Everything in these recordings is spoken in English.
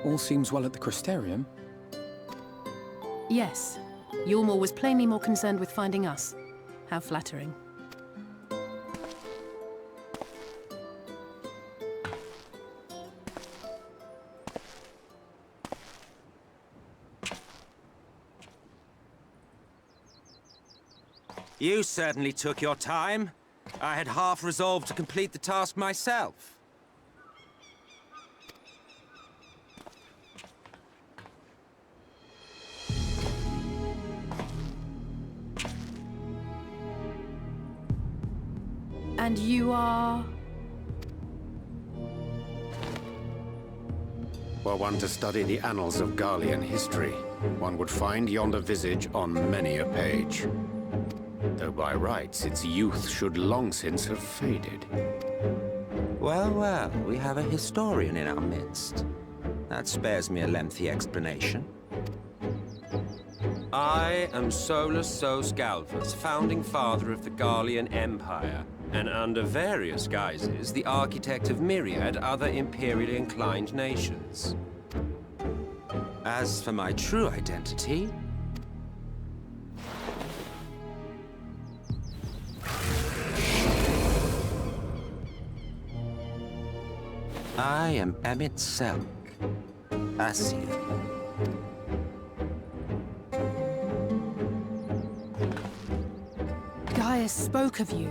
All seems well at the Crystarium. Yes. Yulmore was plainly more concerned with finding us. How flattering. You certainly took your time. I had half resolved to complete the task myself. And you are... Were one to study the annals of Garlean history, one would find yonder visage on many a page. Though by rights its youth should long since have faded. Well, well, we have a historian in our midst. That spares me a lengthy explanation. I am Solus Sos Galvus, founding father of the Garlean Empire, and under various guises, the architect of myriad other imperially inclined nations. As for my true identity, I am Emmett Selk, Ascian. Gaius spoke of you.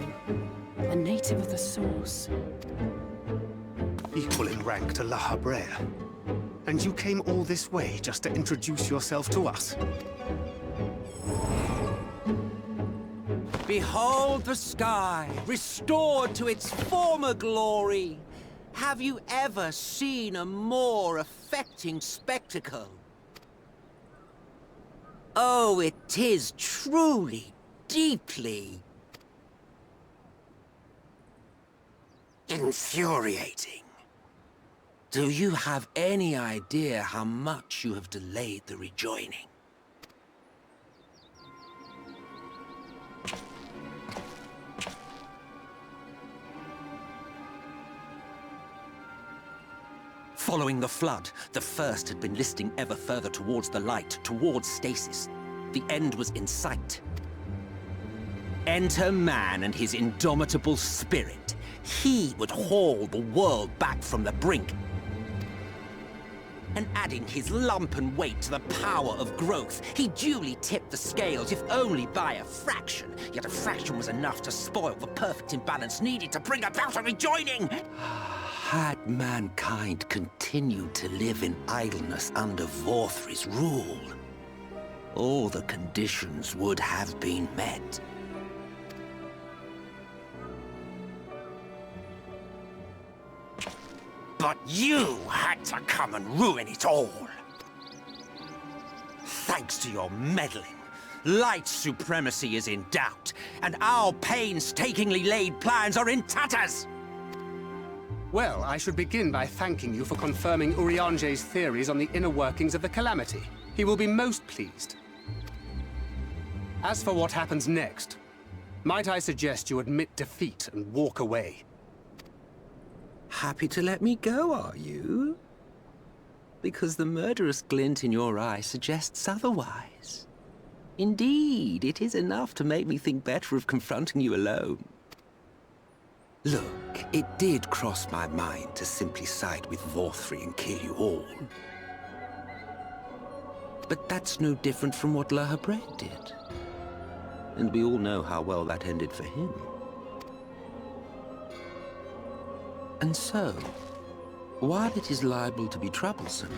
A native of the Source. Equal in rank to La Habrea. And you came all this way just to introduce yourself to us? Behold the sky, restored to its former glory. Have you ever seen a more affecting spectacle? Oh, it is truly, deeply infuriating. Do you have any idea how much you have delayed the rejoining? Following the flood, the First had been listing ever further towards the light, towards stasis. The end was in sight. Enter man and his indomitable spirit. He would haul the world back from the brink. And adding his lumpen weight to the power of growth, he duly tipped the scales, if only by a fraction. Yet a fraction was enough to spoil the perfect imbalance needed to bring about a rejoining. Had mankind continued to live in idleness under Vorthri's rule, all the conditions would have been met. But you had to come and ruin it all. Thanks to your meddling, light supremacy is in doubt, and our painstakingly laid plans are in tatters! Well, I should begin by thanking you for confirming Urianger's theories on the inner workings of the Calamity. He will be most pleased. As for what happens next, might I suggest you admit defeat and walk away? Happy to let me go, are you? Because the murderous glint in your eye suggests otherwise. Indeed, it is enough to make me think better of confronting you alone. Look, it did cross my mind to simply side with Vorthri and kill you all. But that's no different from what La Habrea did. And we all know how well that ended for him. And so, while it is liable to be troublesome,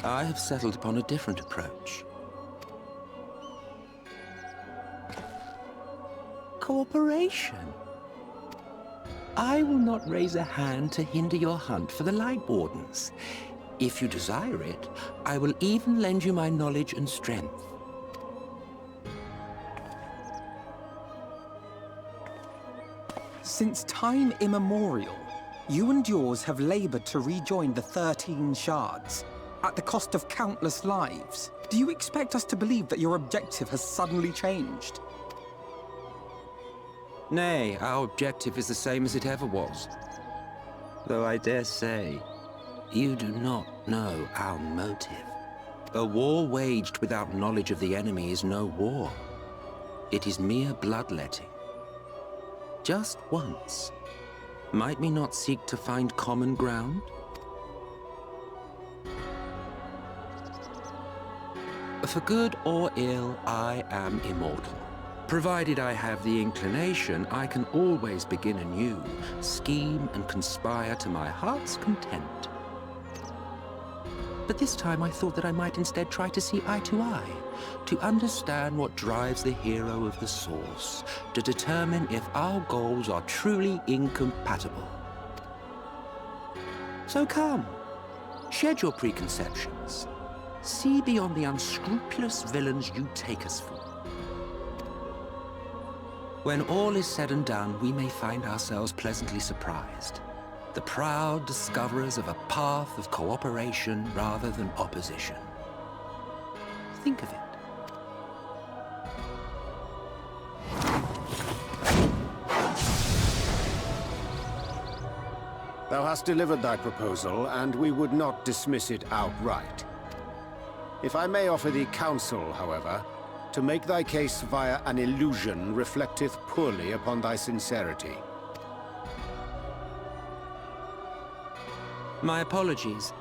I have settled upon a different approach. Cooperation. I will not raise a hand to hinder your hunt for the Light Wardens. If you desire it, I will even lend you my knowledge and strength. Since time immemorial, you and yours have labored to rejoin the 13 shards, at the cost of countless lives. Do you expect us to believe that your objective has suddenly changed? Nay, our objective is the same as it ever was. Though I dare say, You do not know our motive. A war waged without knowledge of the enemy is no war. It is mere bloodletting. Just once. Might we not seek to find common ground? For good or ill, I am immortal. Provided I have the inclination, I can always begin anew, scheme and conspire to my heart's content. But this time I thought that I might instead try to see eye to eye, to understand what drives the hero of the source, to determine if our goals are truly incompatible. So come, shed your preconceptions. See beyond the unscrupulous villains you take us for. When all is said and done, we may find ourselves pleasantly surprised. The proud discoverers of a path of cooperation rather than opposition. Think of it. Thou hast delivered thy proposal, and we would not dismiss it outright. If I may offer thee counsel, however, to make thy case via an illusion reflecteth poorly upon thy sincerity. My apologies.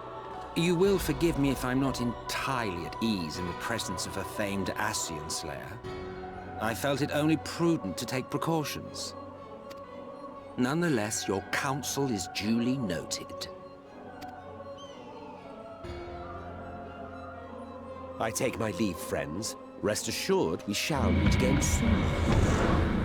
You will forgive me if I'm not entirely at ease in the presence of a famed Ascian Slayer. I felt it only prudent to take precautions. Nonetheless, your counsel is duly noted. I take my leave, friends. Rest assured, we shall meet again soon.